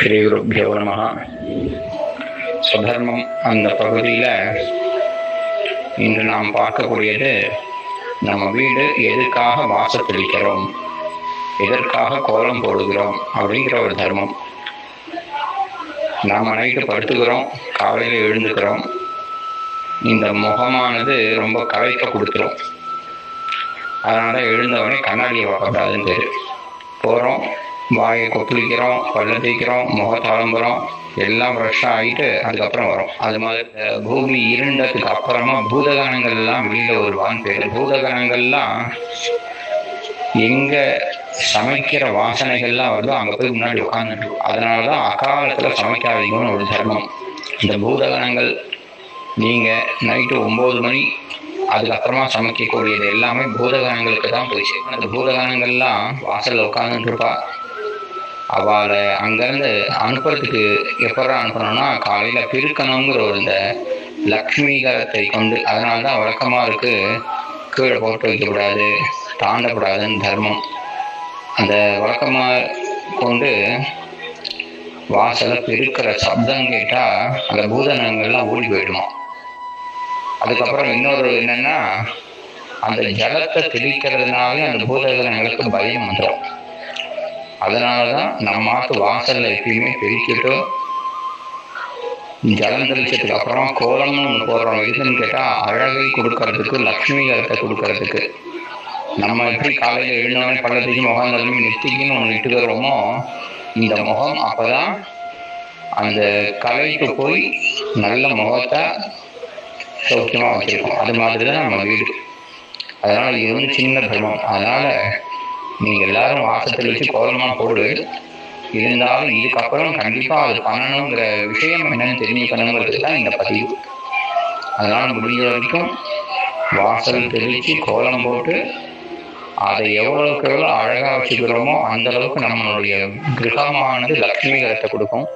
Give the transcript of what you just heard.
ஸ்ரீ குருப்யோ நமஹ. சுதர்மம் அந்த பகுதியில் இன்று நாம் பார்க்கக்கூடியது, நம்ம வீடு எதுக்காக வாசத்தெளிக்கிறோம், எதற்காக கோலம் போடுகிறோம் அப்படிங்கிற ஒரு தர்மம். நாம் நைட்டு படுத்துக்கிறோம், காலையில் எழுந்துக்கிறோம். இந்த முகமானது ரொம்ப களைப்பை கொடுத்துரும். அதனால எழுந்தவொடனே கண்ணாடியை பார்க்கக்கூடாதுன்னு பேர். போகிறோம், வாயை கொப்பளிக்கிறோம், பல்ல தேய்க்கிறோம், முகத்தளம்புறோம், எல்லாம் ஃப்ரெஷ்ஷாக ஆகிட்டு அதுக்கப்புறம் வரும். அது மாதிரி பூமி இருண்டதுக்கு அப்புறமா பூதகணங்கள்லாம் வெளியில் வருவான்னு பேர். பூதகணங்கள்லாம் எங்கே சமைக்கிற வாசனைகள்லாம் வருதோ அங்கே போய் முன்னாடி உட்காந்துட்டு. அதனால தான் அகாலத்தில் சமைக்காதீங்கன்னு ஒரு தர்மம். இந்த பூதகணங்கள் நீங்கள் நைட்டு 9 மணி அதுக்கப்புறமா சமைக்கக்கூடியது எல்லாமே பூதகணங்களுக்கு தான் போயிடுச்சு. அந்த பூதகணங்கள்லாம் வாசலில் உட்காந்துட்டு இருப்பா. அவளை அங்கேருந்து அனுப்புறதுக்கு எப்படா அனுப்பணும்னா, காலையில் பெருக்கணுங்கிற ஒரு இந்த லக்ஷ்மிகரத்தை கொண்டு. அதனால தான் வழக்கமாக இருக்குது, கீழே போட்டு வைக்கக்கூடாது, தாண்டக்கூடாதுன்னு தர்மம். அந்த வழக்கமாக கொண்டு வாசலை பெருக்கிற சப்தம் கேட்டால் அந்த பூதகணங்கள்லாம் ஓடி போயிடுமா. அதுக்கப்புறம் இன்னொரு என்னன்னா, அந்த ஜலத்தை தெளிக்கிறதுனாலே அந்த பூதகணங்களுக்கு பயம் வந்துடும். அதனால தான் நம்ம மாட்டு வாசலில் எப்பயுமே பெருக்கிட்டு ஜலம் தெளிச்சதுக்கு அப்புறம் கோலம்னு ஒன்று போடுறோம். எதுன்னு கேட்டால் அழகை கொடுக்கறதுக்கு, லக்ஷ்மிகரத்தை கொடுக்கறதுக்கு. நம்ம எப்படி காலையில் எழுந்தோடனே பள்ளத்துக்கு முகம் கழுவி நெத்திக்குன்னு ஒன்று இட்டுக்கிறோமோ, இந்த முகம் அப்போ தான் அந்த கலைக்கு போய் நல்ல முகத்தை சௌக்கியமாக வச்சுருக்கோம். அது மாதிரி தான் நம்ம வீடு. அதனால் இது வந்து சின்ன தர்மம். அதனால் நீங்கள் எல்லாரும் வாசத்தில் வச்சு கோலமாக போடு. இருந்தாலும் இதுக்கப்புறம் கண்டிப்பாக அது பண்ணணுங்கிற விஷயம் என்னன்னு தெரிஞ்சுக்கணுங்கிறது தான் இந்த பதிவு. அதனால் முடிஞ்ச வரைக்கும் வாசல் தெளித்து கோலம் போட்டு அதை எவ்வளோக்கு எவ்வளோ அழகாக வச்சுக்கிறோமோ அந்தளவுக்கு நம்மளுடைய கிரகமானது லக்ஷ்மிகரத்தை கொடுக்கும்.